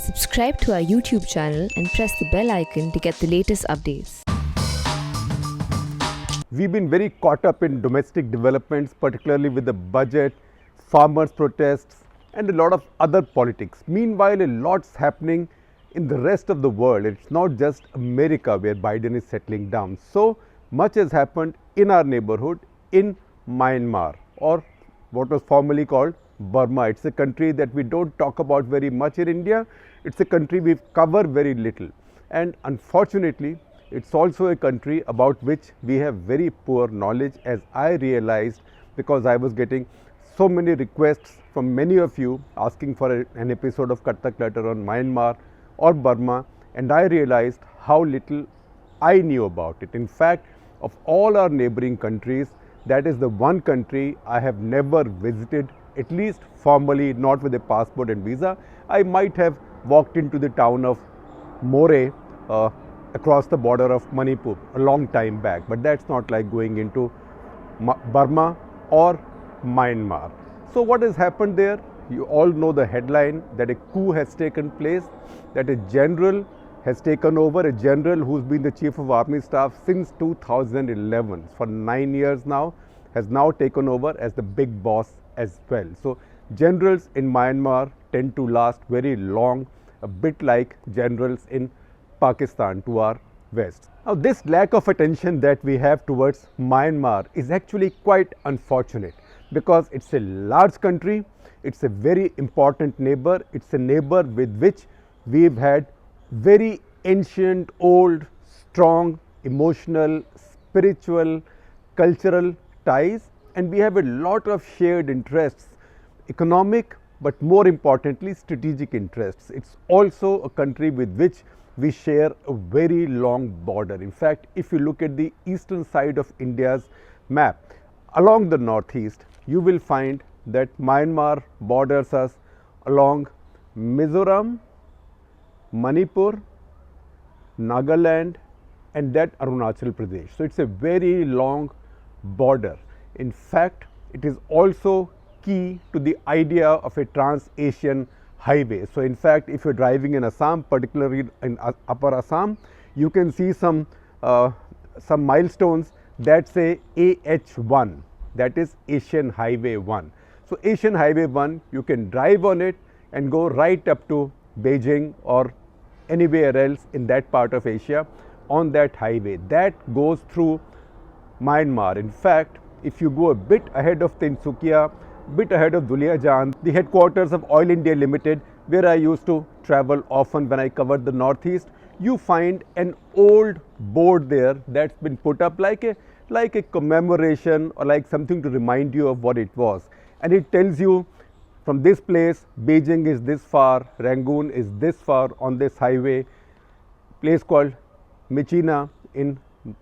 Subscribe to our YouTube channel and press the bell icon to get the latest updates. We've been very caught up in domestic developments, particularly with the budget, farmers' protests, and a lot of other politics. Meanwhile, a lot's happening in the rest of the world. It's not just America where Biden is settling down. So much has happened in our neighborhood in Myanmar, or what was formerly called Burma. It's a country that we don't talk about very much in India. It's a country we cover very little. And unfortunately, it's also a country about which we have very poor knowledge, as I realized, because I was getting so many requests from many of you asking for an episode of Katta Clutter on Myanmar or Burma, and I realized how little I knew about it. In fact, of all our neighboring countries, that is the one country I have never visited, at least formally, not with a passport and visa. I might have walked into the town of More across the border of Manipur a long time back, but that's not like going into Burma or Myanmar. So what has happened there? You all know the headline that a coup has taken place, that a general has taken over, a general who's been the chief of army staff since 2011, for 9 years now, has now taken over as the big boss as well. So generals in Myanmar tend to last very long, a bit like generals in Pakistan to our west. Now this lack of attention that we have towards Myanmar is actually quite unfortunate, because it's a large country, it's a very important neighbor, it's a neighbor with which we've had very ancient, old, strong, emotional, spiritual, cultural ties, and we have a lot of shared interests, economic, but more importantly strategic interests. It's also a country with which we share a very long border. In fact, if you look at the eastern side of India's map, along the northeast, you will find that Myanmar borders us along Mizoram, Manipur, Nagaland, and that Arunachal Pradesh. So it's a very long border. In fact, it is also key to the idea of a trans-Asian highway. So in fact, if you're driving in Assam, particularly in Upper Assam, you can see some milestones that say AH1, that is Asian Highway 1. So Asian Highway 1, you can drive on it and go right up to Beijing or anywhere else in that part of Asia on that highway. That goes through Myanmar. In fact, if you go a bit ahead of Tinsukia, bit ahead of Duliajan, the headquarters of Oil India Limited, where I used to travel often when I covered the northeast, you find an old board there that's been put up like a commemoration, or like something to remind you of what it was. And it tells you from this place, Beijing is this far, Rangoon is this far on this highway, place called Myitkyina in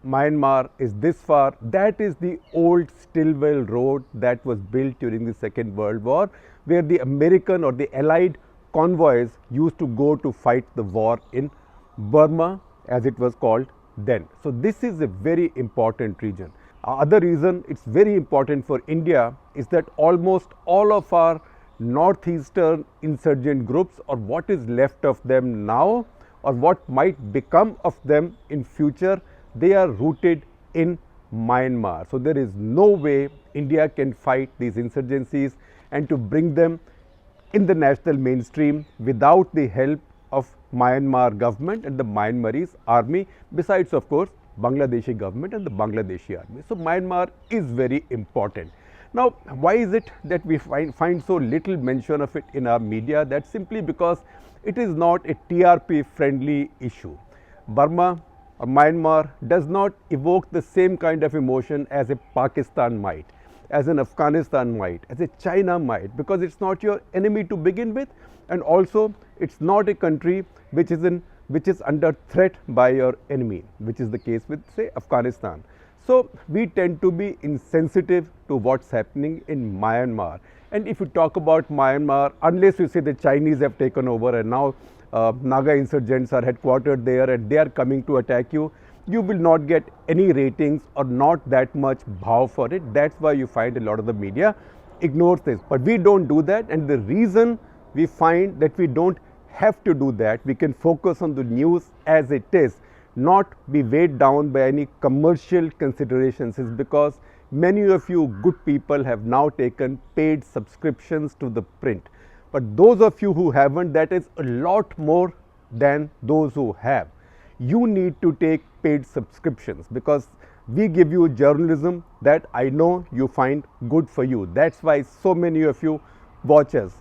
Myanmar is this far. That is the old Stilwell Road that was built during the Second World War, where the American or the Allied convoys used to go to fight the war in Burma, as it was called then. So this is a very important region. Other reason it's very important for India is that almost all of our northeastern insurgent groups, or what is left of them now, or what might become of them in future, they are rooted in Myanmar. So there is no way India can fight these insurgencies and to bring them in the national mainstream without the help of Myanmar government and the Myanmarese army, besides of course Bangladeshi government and the Bangladeshi army. So Myanmar is very important. Now, why is it that we find so little mention of it in our media? That's simply because it is not a TRP friendly issue. Burma or Myanmar does not evoke the same kind of emotion as a Pakistan might, as an Afghanistan might, as a China might, because it's not your enemy to begin with, and also it's not a country which is under threat by your enemy, which is the case with, say, Afghanistan. So we tend to be insensitive to what's happening in Myanmar. And if you talk about Myanmar, unless you say the Chinese have taken over and now Naga insurgents are headquartered there and they are coming to attack you, you will not get any ratings or not that much bhav for it. That's why you find a lot of the media ignores this. But we don't do that, and the reason we find that we don't have to do that. We can focus on the news as it is, not be weighed down by any commercial considerations. Is because many of you good people have now taken paid subscriptions to the print. But those of you who haven't, that is a lot more than those who have. You need to take paid subscriptions because we give you journalism that I know you find good for you. That's why so many of you watch us.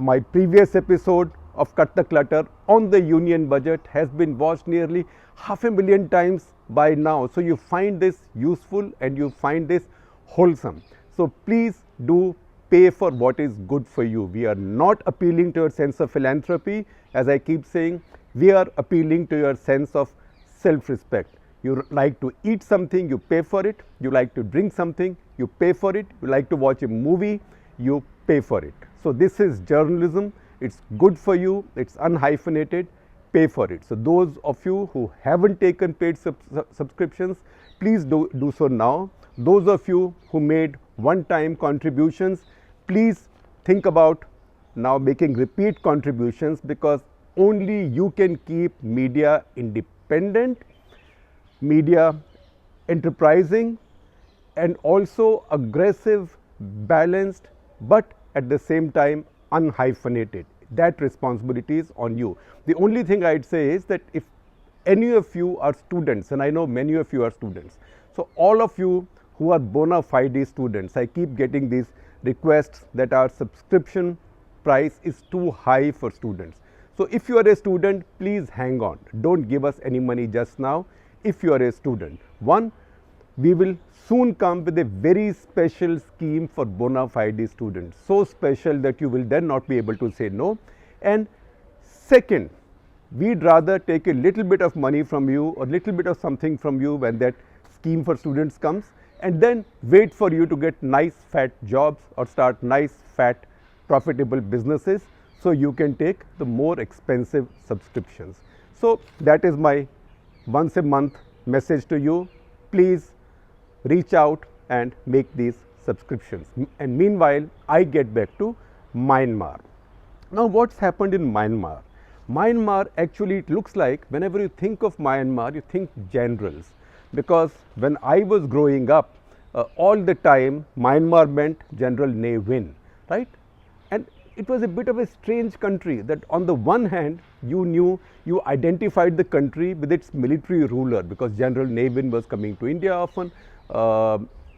My previous episode of Cut the Clutter on the union budget has been watched nearly 500,000 times by now. So you find this useful and you find this wholesome. So please do pay for what is good for you. We are not appealing to your sense of philanthropy. As I keep saying, we are appealing to your sense of self-respect. You like to eat something, you pay for it. You like to drink something, you pay for it. You like to watch a movie, you pay for it. So this is journalism. It's good for you. It's unhyphenated. Pay for it. So those of you who haven't taken paid subscriptions, please do so now. Those of you who made one-time contributions, please think about now making repeat contributions, because only you can keep media independent, media enterprising, and also aggressive, balanced, but at the same time unhyphenated. That responsibility is on you. The only thing I'd say is that if any of you are students, and I know many of you are students, so all of you who are bona fide students, I keep getting these requests that our subscription price is too high for students. So if you are a student, please hang on. Don't give us any money just now. If you are a student, one, we will soon come with a very special scheme for bona fide students, so special that you will then not be able to say no. And second, we'd rather take a little bit of money from you or little bit of something from you when that scheme for students comes, and then wait for you to get nice fat jobs or start nice fat profitable businesses, so you can take the more expensive subscriptions. So that is my once a month message to you. Please reach out and make these subscriptions. And meanwhile, I get back to Myanmar. Now, what's happened in Myanmar? Myanmar, actually, it looks like whenever you think of Myanmar, you think generals, because when I was growing up, all the time Myanmar meant General Ne Win, right? And it was a bit of a strange country that on the one hand, you identified the country with its military ruler, because General Ne Win was coming to India often.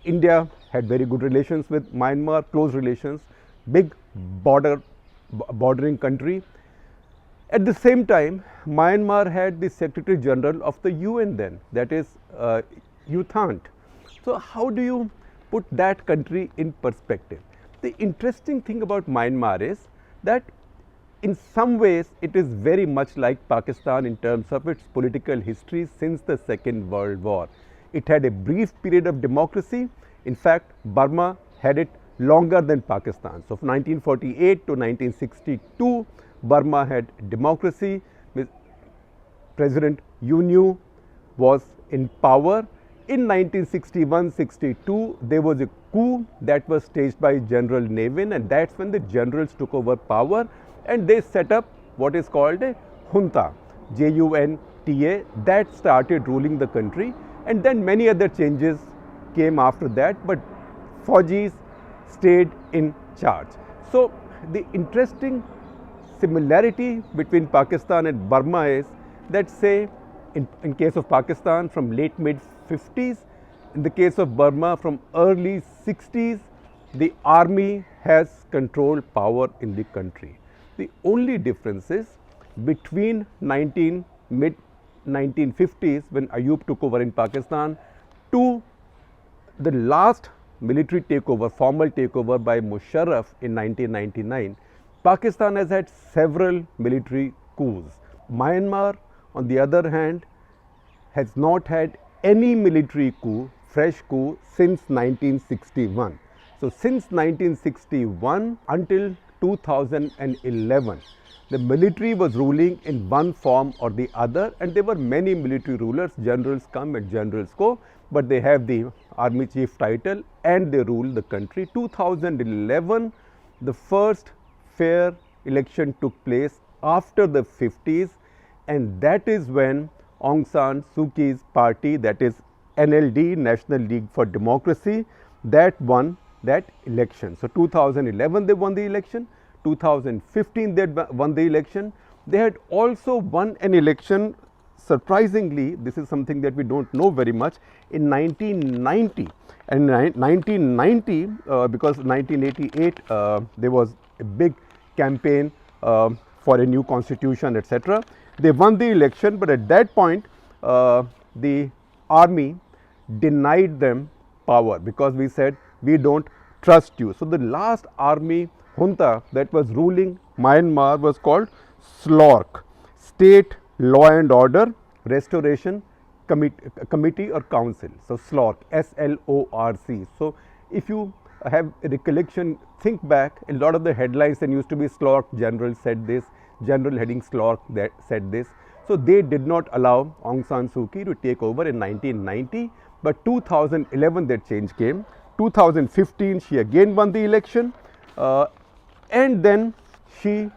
India had very good relations with Myanmar, close relations, big bordering country. At the same time, Myanmar had the Secretary General of the UN then, that is U Thant. So how do you put that country in perspective? The interesting thing about Myanmar is that in some ways it is very much like Pakistan in terms of its political history since the Second World War. It had a brief period of democracy. In fact, Burma had it longer than Pakistan. So from 1948 to 1962, Burma had democracy. President U Nu was in power. In 1961-62, there was a coup that was staged by General Ne Win, and that's when the generals took over power and they set up what is called a junta, Junta, that started ruling the country. And then many other changes came after that, but Fauji's stayed in charge. So the interesting similarity between Pakistan and Burma is that, say, in case of Pakistan from late mid-50s, in the case of Burma from early 60s, the army has controlled power in the country. The only difference is between mid-1950s when Ayub took over in Pakistan to the last military takeover, formal takeover by Musharraf in 1999, Pakistan has had several military coups. Myanmar, on the other hand, has not had any military coup, fresh coup, since 1961. So since 1961 until 2011, the military was ruling in one form or the other, and there were many military rulers. Generals come and generals go, but they have the army chief title and they rule the country. 2011, the first fair election took place after the 50s, and that is when Aung San Suu Kyi's party, that is NLD, National League for Democracy, that won that election. So 2011 they won the election, 2015 they won the election. They had also won an election, surprisingly, this is something that we don't know very much, in 1990. And 1990, because 1988 there was a big campaign for a new constitution, etc. They won the election, but at that point the army denied them power because we said we don't trust you. So the last army junta that was ruling Myanmar was called SLORC, State Law and Order Restoration Committee or Council. So SLORC, SLORC. So if you have a recollection, think back, a lot of the headlines then used to be SLORC general said this, general heading SLORC that said this. So they did not allow Aung San Suu Kyi to take over in 1990, but 2011 that change came. 2015 she again won the election, and then she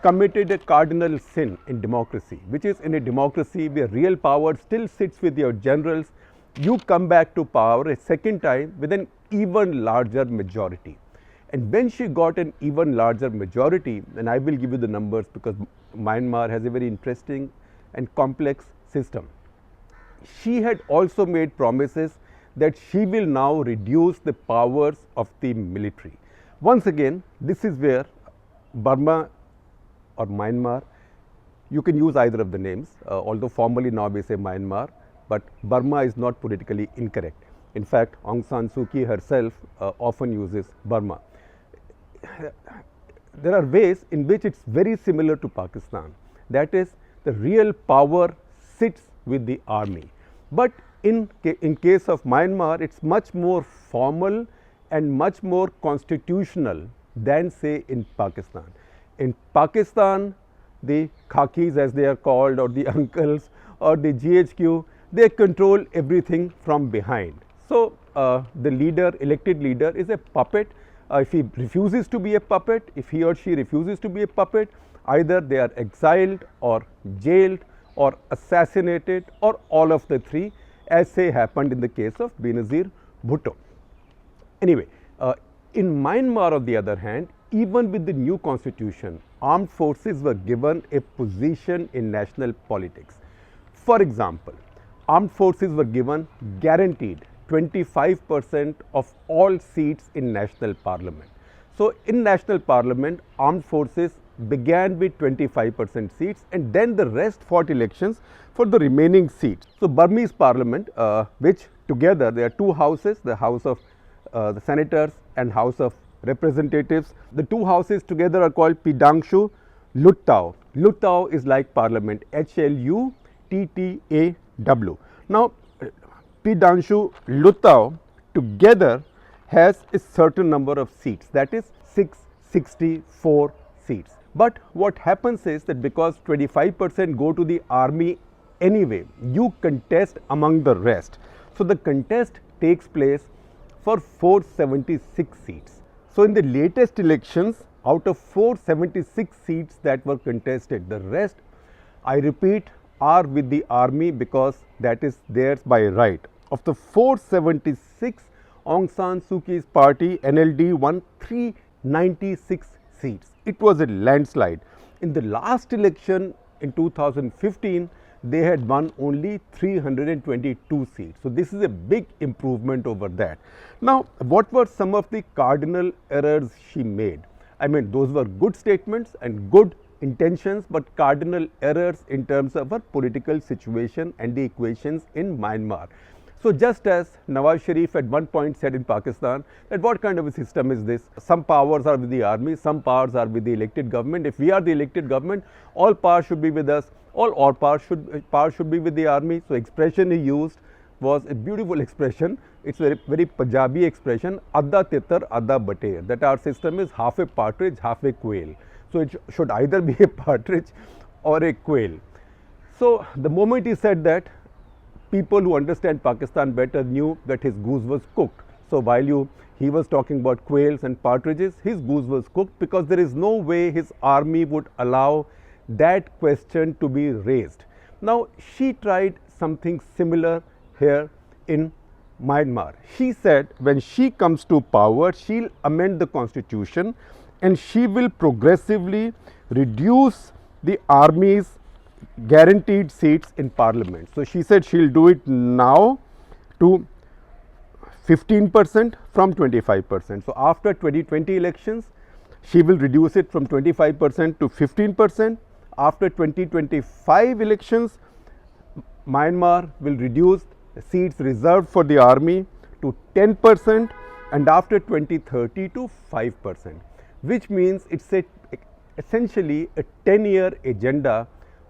committed a cardinal sin in democracy, which is, in a democracy where real power still sits with your generals, you come back to power a second time with an even larger majority. And when she got an even larger majority, and I will give you the numbers because Myanmar has a very interesting and complex system. She had also made promises that she will now reduce the powers of the military. Once again, this is where Burma or Myanmar, you can use either of the names, although formally now we say Myanmar, but Burma is not politically incorrect. In fact, Aung San Suu Kyi herself often uses Burma. There are ways in which it's very similar to Pakistan. That is, the real power sits with the army. But in case of Myanmar, it's much more formal and much more constitutional than, say, in Pakistan. In Pakistan, the khakis as they are called, or the uncles, or the GHQ, they control everything from behind. So the leader, elected leader, is a puppet. If he refuses to be a puppet, if he or she refuses to be a puppet, either they are exiled or jailed or assassinated or all of the three, as say happened in the case of Benazir Bhutto. Anyway, in Myanmar on the other hand, even with the new constitution, armed forces were given a position in national politics. For example, armed forces were given guaranteed 25% of all seats in national parliament. So in national parliament, armed forces began with 25% seats, and then the rest fought elections for the remaining seats. So Burmese parliament, which together there are two houses, the House of the Senators and House of Representatives. The two houses together are called Pidangshu Luttau. Luttau is like parliament, HLUTTAW. Now, Pidangshu Luttau together has a certain number of seats, that is 664 seats. But what happens is that because 25% go to the army anyway, you contest among the rest. So the contest takes place for 476 seats. So in the latest elections, out of 476 seats that were contested, the rest, I repeat, are with the army because that is theirs by right. Of the 476, Aung San Suu Kyi's party NLD won 396 seats. It was a landslide. In the last election in 2015, they had won only 322 seats. So this is a big improvement over that. Now, what were some of the cardinal errors she made? I mean, those were good statements and good intentions, but cardinal errors in terms of her political situation and the equations in Myanmar. So just as Nawaz Sharif at one point said in Pakistan that what kind of a system is this? Some powers are with the army, some powers are with the elected government. If we are the elected government, all power should be with us, all power should be with the army. So expression he used was a beautiful expression. It's a very Punjabi expression, adda titar, adda bater, that our system is half a partridge, half a quail. So it should either be a partridge or a quail. So the moment he said that, people who understand Pakistan better knew that his goose was cooked. So while he was talking about quails and partridges, his goose was cooked because there is no way his army would allow that question to be raised. Now, she tried something similar here in Myanmar. She said when she comes to power, she'll amend the constitution and she will progressively reduce the army's guaranteed seats in parliament. So, she said she'll do it now to 15% from 25%. So, after 2020 elections, she will reduce it from 25% to 15%. After 2025 elections, Myanmar will reduce seats reserved for the army to 10% and after 2030 to 5%, which means it's essentially a 10-year agenda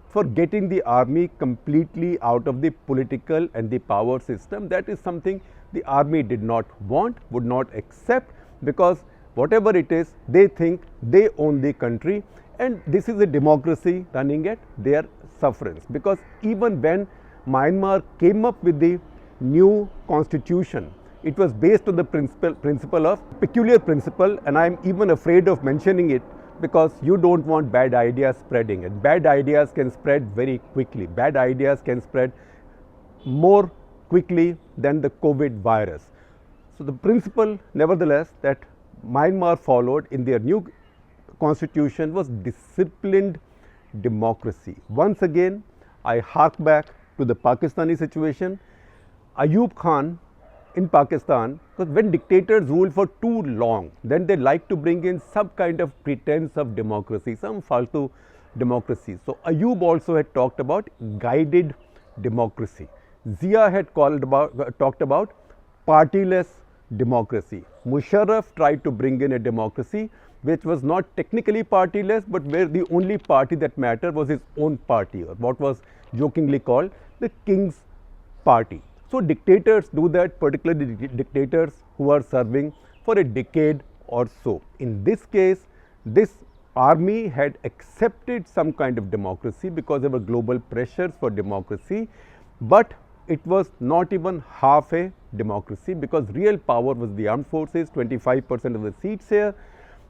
for getting the army completely out of the political and the power system. That is something the army did not want, would not accept, because whatever it is, they think they own the country, and this is a democracy running at their sufferance. Because even when Myanmar came up with the new constitution, it was based on the peculiar principle, and I am even afraid of mentioning it because you don't want bad ideas spreading, and bad ideas can spread very quickly. Bad ideas can spread more quickly than the COVID virus. So, the principle nevertheless that Myanmar followed in their new constitution was disciplined democracy. Once again, I hark back to the Pakistani situation. Ayub Khan in Pakistan, because when dictators rule for too long, then they like to bring in some kind of pretense of democracy, some faltu democracy. So, Ayub also had talked about guided democracy. Zia had talked about partyless democracy. Musharraf tried to bring in a democracy which was not technically partyless, but where the only party that mattered was his own party, or what was jokingly called the king's party. So, dictators do that, particularly dictators who are serving for a decade or so. In this case, this army had accepted some kind of democracy because there were global pressures for democracy, but it was not even half a democracy, because real power was the armed forces, 25% of the seats here.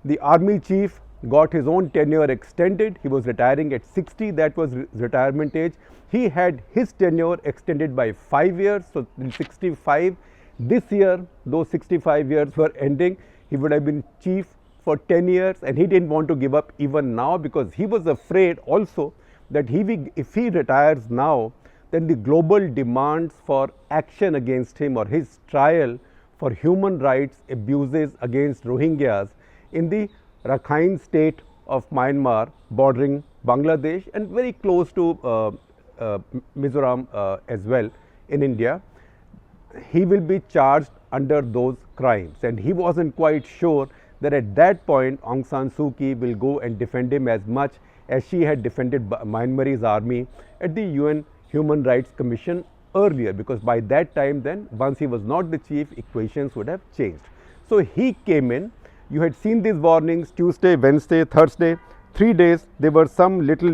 The army chief got his own tenure extended. He was retiring at 60, that was retirement age. He had his tenure extended by 5 years. So, in 65, this year those 65 years were ending, he would have been chief for 10 years, and he didn't want to give up even now, because he was afraid also that if he retires now, then the global demands for action against him, or his trial for human rights abuses against Rohingyas in the Rakhine state of Myanmar bordering Bangladesh and very close to Mizoram as well in India, he will be charged under those crimes, and he wasn't quite sure that at that point Aung San Suu Kyi will go and defend him as much as she had defended Myanmarese army at the UN Human Rights Commission earlier, because by that time then, once he was not the chief, equations would have changed. So, he came in. You had seen these warnings Tuesday, Wednesday, Thursday, 3 days. There were some little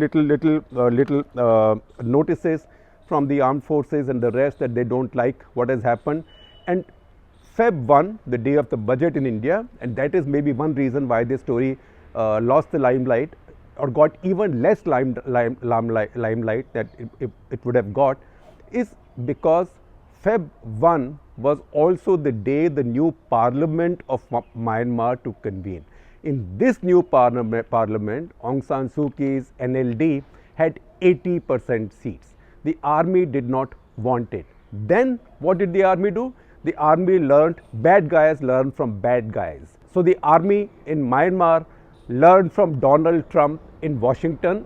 notices from the armed forces and the rest that they don't like what has happened. And Feb 1, the day of the budget in India, and that is maybe one reason why this story lost the limelight or got even less limelight that it would have got, is because Feb 1 was also the day the new parliament of Myanmar to convene. In this new parliament, Aung San Suu Kyi's NLD had 80% seats. The army did not want it. Then what did the army do? The army learned, bad guys learn from bad guys. So, the army in Myanmar learned from Donald Trump in Washington,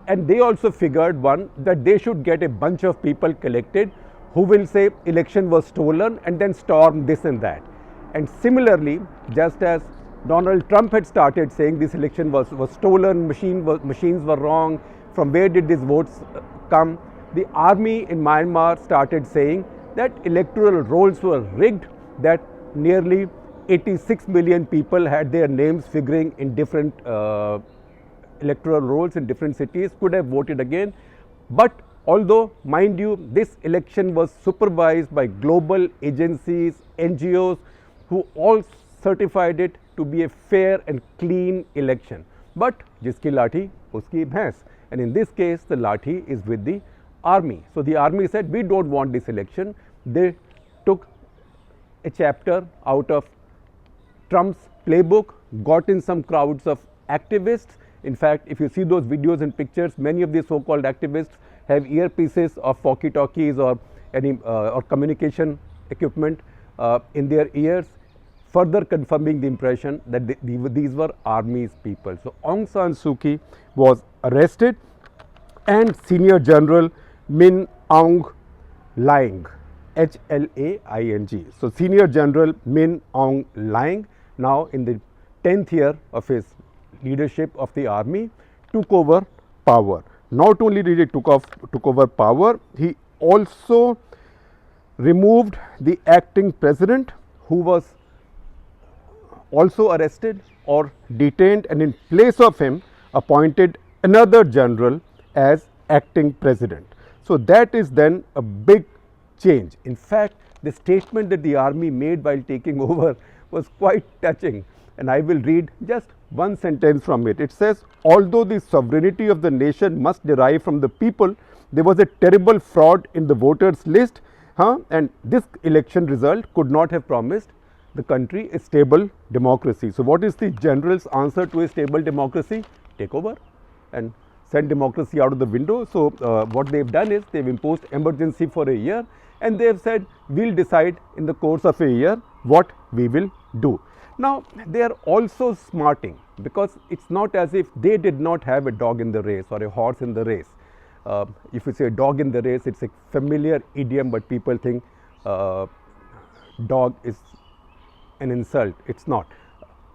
and they also figured that they should get a bunch of people collected who will say election was stolen and then storm this and that. And similarly, just as Donald Trump had started saying this election was stolen, machines were wrong, from where did these votes come, the army in Myanmar started saying that electoral rolls were rigged, that nearly 86 million people had their names figuring in different electoral rolls in different cities, could have voted again. But although, mind you, this election was supervised by global agencies, NGOs, who all certified it to be a fair and clean election. But jiski lathi, uski bhains. and in this case the lathi is with the army. So the army said, we don't want this election. They took a chapter out of Trump's playbook, got in some crowds of activists. In fact, if you see those videos and pictures, many of these so-called activists have earpieces of walkie-talkies or any or communication equipment in their ears, further confirming the impression that these were army's people. So Aung San Suu Kyi was arrested, and Senior General Min Aung Hlaing, H-L-A-I-N-G. So Senior General Min Aung Hlaing, now in the 10th year of his leadership of the army, took over power. Not only did he took over power, he also removed the acting president, who was also arrested or detained, and in place of him appointed another general as acting president. So that is then a big change. In fact, the statement that the army made while taking over was quite touching, and I will read just one sentence from it. It says, although the sovereignty of the nation must derive from the people, there was a terrible fraud in the voters list, and this election result could not have promised the country a stable democracy. So what is the general's answer to a stable democracy? Take over and send democracy out of the window. So what they've done is they've imposed emergency for a year, and they've said, we'll decide in the course of a year what we will do. Now they are also smarting, because it's not as if they did not have a dog in the race or a horse in the race. If you say a dog in the race, it's a familiar idiom, but people think dog is an insult. It's not.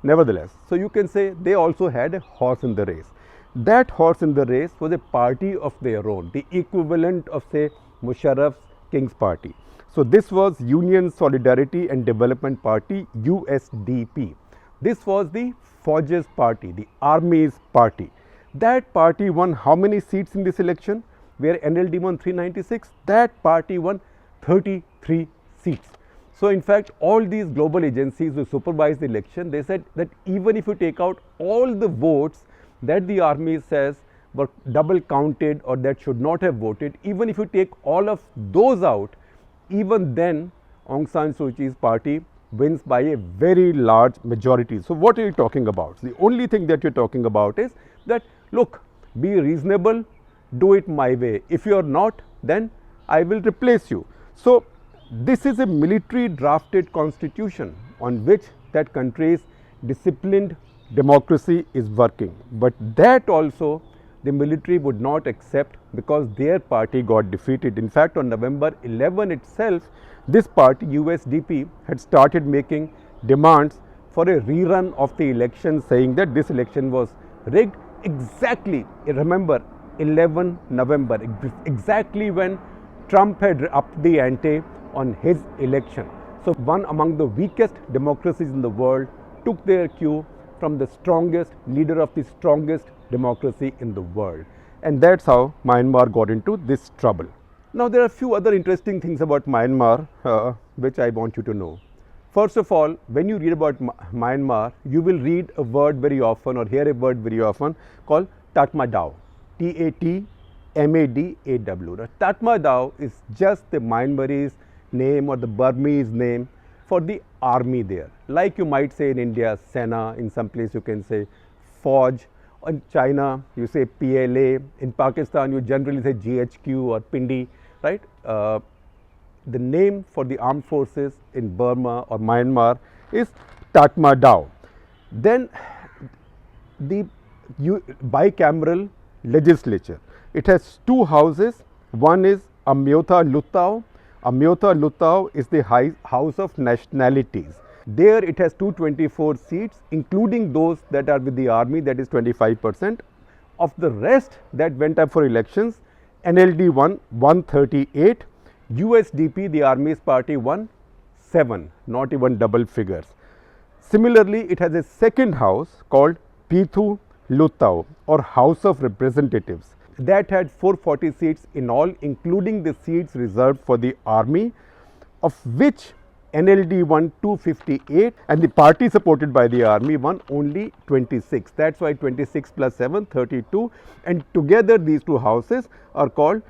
Nevertheless, so you can say they also had a horse in the race. That horse in the race was a party of their own, the equivalent of, say, Musharraf's King's Party. So this was Union Solidarity and Development Party, USDP. This was the Fauji's party, the army's party. That party won how many seats in this election? Where NLD won 396, that party won 33 seats. So in fact, all these global agencies who supervised the election, they said that even if you take out all the votes that the army says were double counted or that should not have voted, even if you take all of those out, even then Aung San Suu Kyi's party wins by a very large majority. So what are you talking about? The only thing that you're talking about is that, look, be reasonable, do it my way. If you are not, then I will replace you. So this is a military drafted constitution on which that country's disciplined democracy is working. But that also the military would not accept, because their party got defeated. In fact, on November 11 itself, this party USDP had started making demands for a rerun of the election, saying that this election was rigged. Exactly, remember, 11 November, exactly when Trump had upped the ante on his election. So one among the weakest democracies in the world took their cue from the strongest leader of the strongest democracy in the world. And that's how Myanmar got into this trouble. Now there are a few other interesting things about Myanmar which I want you to know. First of all, when you read about Myanmar, you will read a word very often or hear a word very often called Tatmadaw, T-A-T-M-A-D-A-W. Now, Tatmadaw is just the Myanmarese name or the Burmese name for the army there. Like you might say in India, Sena, in some place you can say Fauj, in China you say PLA, in Pakistan you generally say GHQ or Pindi, right? The name for the armed forces in Burma or Myanmar is Tatmadaw. Then the bicameral legislature. It has two houses. One is Amyotha Lutao. Amyotha Lutao is the House of Nationalities. There it has 224 seats, including those that are with the army, that is 25%. Of the rest that went up for elections, NLD won 138, USDP, the army's party, won 7, not even double figures. Similarly, it has a second house called Pithu Lutao or House of Representatives. That had 440 seats in all, including the seats reserved for the army, of which NLD won 258 and the party supported by the army won only 26. That's why 26 plus 7, 32, and together these two houses are called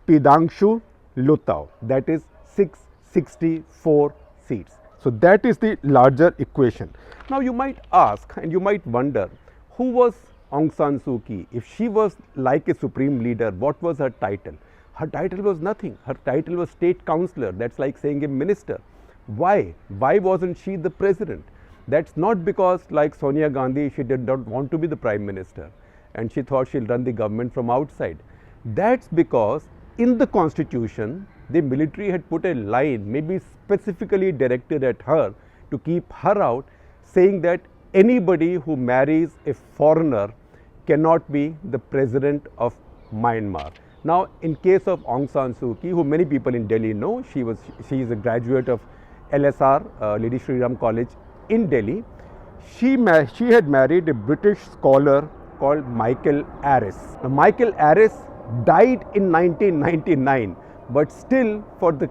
Pidangshu Lutau, that is 664 seats. So that is the larger equation. Now you might ask and you might wonder, who was Aung San Suu Kyi? If she was like a supreme leader, what was her title? Her title was nothing. Her title was state councillor. That's like saying a minister. Why? Why wasn't she the president? That's not because, like Sonia Gandhi, she did not want to be the prime minister and she thought she'll run the government from outside. That's because in the constitution, the military had put a line, maybe specifically directed at her to keep her out, saying that anybody who marries a foreigner cannot be the president of Myanmar. Now, in case of Aung San Suu Kyi, who many people in Delhi know, she is a graduate of LSR, Lady Shri Ram College in Delhi. She had married a British scholar called Michael Harris. Now, Michael Harris died in 1999, but still for the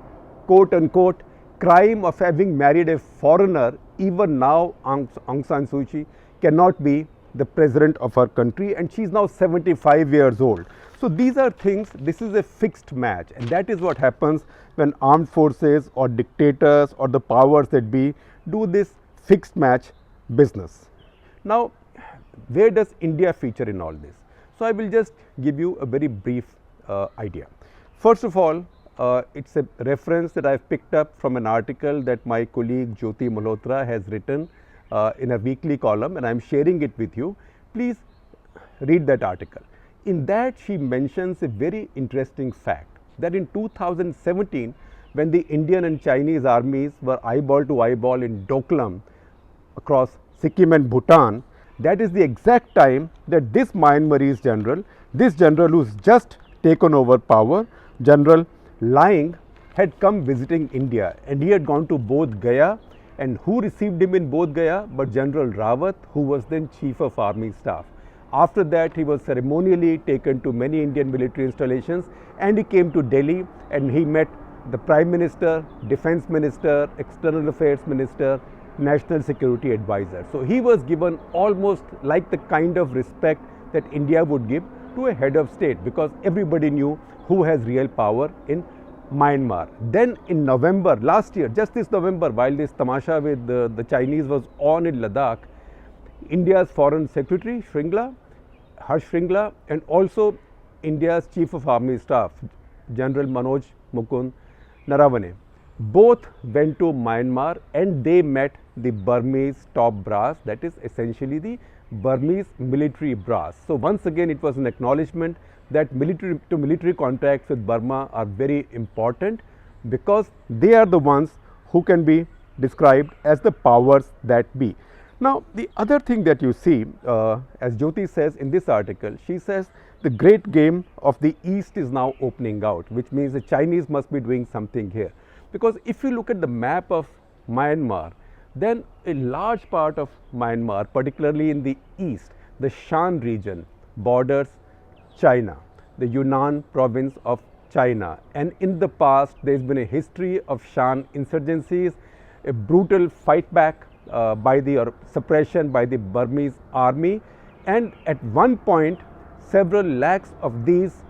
quote unquote crime of having married a foreigner, even now Aung San Suu Kyi cannot be the president of her country, and she is now 75 years old. So these are things, this is a fixed match, and that is what happens when armed forces or dictators or the powers that be do this fixed match business. Now, where does India feature in all this? So I will just give you a very brief idea. First of all, it's a reference that I've picked up from an article that my colleague Jyoti Malhotra has written in a weekly column, and I'm sharing it with you. Please read that article. In that, she mentions a very interesting fact that in 2017, when the Indian and Chinese armies were eyeball to eyeball in Doklam across Sikkim and Bhutan, that is the exact time that this Myanmarese general, this general who's just taken over power, General Laing, had come visiting India, and he had gone to Bodh Gaya, and who received him in Bodh Gaya but General Rawat, who was then Chief of Army Staff. After that, he was ceremonially taken to many Indian military installations, and he came to Delhi and he met the Prime Minister, Defence Minister, External Affairs Minister, National Security Advisor. So he was given almost like the kind of respect that India would give to a head of state, because everybody knew who has real power in Myanmar. Then in November last year, just this November, while this tamasha with the Chinese was on in Ladakh, India's Foreign Secretary Harsh Shringla, and also India's Chief of Army Staff, General Manoj Mukund Narawane, both went to Myanmar and they met the Burmese top brass, that is essentially the Burmese military brass. So once again, it was an acknowledgement that military to military contacts with Burma are very important, because they are the ones who can be described as the powers that be. Now, the other thing that you see, as Jyoti says in this article, she says the great game of the East is now opening out, which means the Chinese must be doing something here. Because if you look at the map of Myanmar, then a large part of Myanmar, particularly in the east, the Shan region, borders China, the Yunnan province of China. And in the past, there has been a history of Shan insurgencies, a brutal fight back or suppression by the Burmese army, and at one point several lakhs of these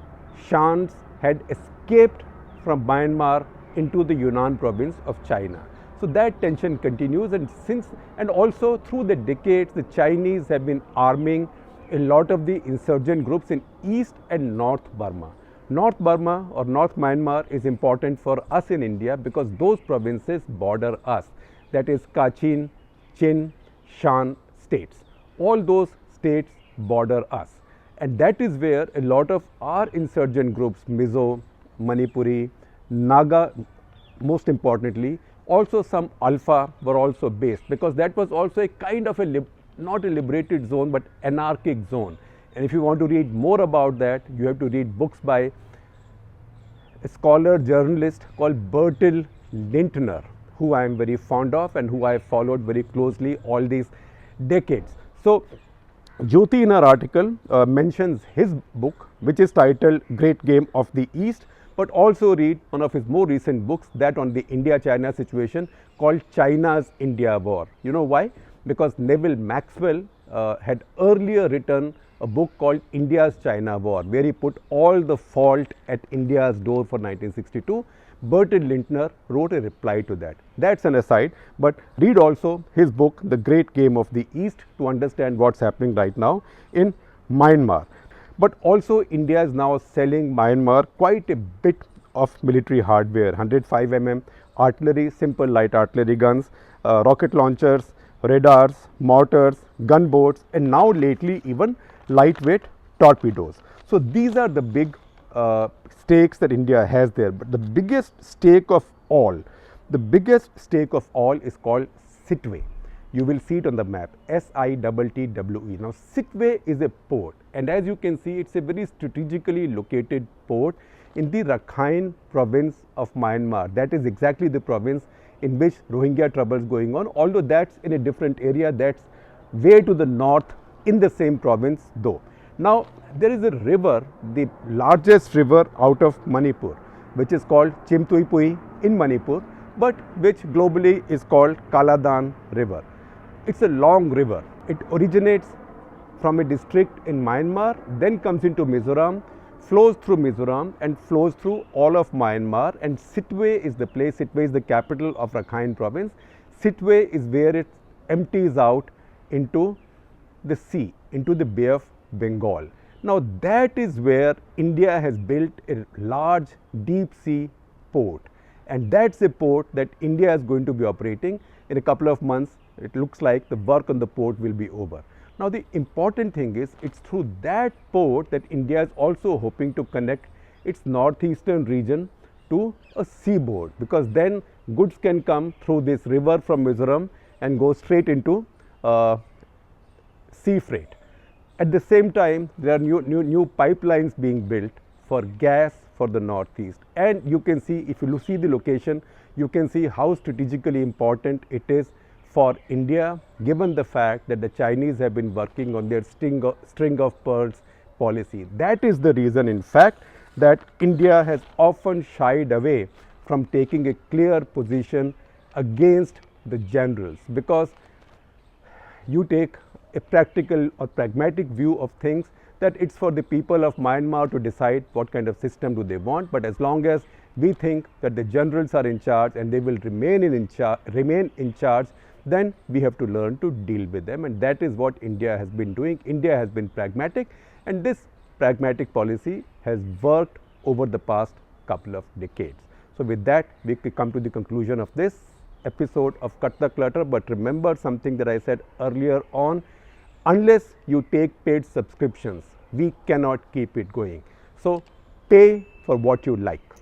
Shans had escaped from Myanmar into the Yunnan province of China. So that tension continues, and also through the decades the Chinese have been arming a lot of the insurgent groups in East and North Burma. North Burma or North Myanmar is important for us in India because those provinces border us, that is Kachin, Chin, Shan states. All those states border us, and that is where a lot of our insurgent groups, Mizo, Manipuri, Naga, most importantly, also some Alpha were also based, because that was also a kind of not a liberated zone but anarchic zone. And if you want to read more about that, you have to read books by a scholar journalist called Bertil Lintner, who I am very fond of and who I have followed very closely all these decades. So Jyoti in her article mentions his book, which is titled Great Game of the East, but also read one of his more recent books, that on the India-China situation, called China's India War. You know why? Because Neville Maxwell had earlier written a book called India's China War, where he put all the fault at India's door for 1962. Bertil Lintner wrote a reply to that. That's an aside, but read also his book, The Great Game of the East, to understand what's happening right now in Myanmar. But also India is now selling Myanmar quite a bit of military hardware, 105 mm artillery, simple light artillery guns, rocket launchers, radars, mortars, gunboats, and now lately even lightweight torpedoes. So these are the big stakes that India has there. But the biggest stake of all, is called Sittwe. You will see it on the map, Sittwe. Now Sittwe is a port, and as you can see, it's a very strategically located port in the Rakhine province of Myanmar. That is exactly the province in which Rohingya trouble is going on, although that's in a different area, that's way to the north in the same province though. Now there is a river, the largest river out of Manipur, which is called Chimtuipui in Manipur, but which globally is called Kaladan River. It's a long river. It originates from a district in Myanmar, then comes into Mizoram, flows through Mizoram and flows through all of Myanmar, and Sittwe is the place, Sittwe is the capital of Rakhine province. Sittwe is where it empties out into the sea, into the Bay of Bengal. Now that is where India has built a large deep sea port, and that's a port that India is going to be operating in a couple of months. It looks like the work on the port will be over. Now the important thing is, it's through that port that India is also hoping to connect its northeastern region to a seaboard, because then goods can come through this river from Mizoram and go straight into sea freight. At the same time, there are new pipelines being built for gas for the northeast, and you can see, if you see the location, you can see how strategically important it is for India, given the fact that the Chinese have been working on their string of pearls policy. That is the reason, in fact, that India has often shied away from taking a clear position against the generals, because you take a practical or pragmatic view of things, that it's for the people of Myanmar to decide what kind of system do they want, but as long as we think that the generals are in charge and they will remain in charge, then we have to learn to deal with them, and that is what India has been doing. India has been pragmatic, and this pragmatic policy has worked over the past couple of decades. So with that, we come to the conclusion of this episode of Cut the Clutter. But remember something that I said earlier on, unless you take paid subscriptions, we cannot keep it going. So pay for what you like.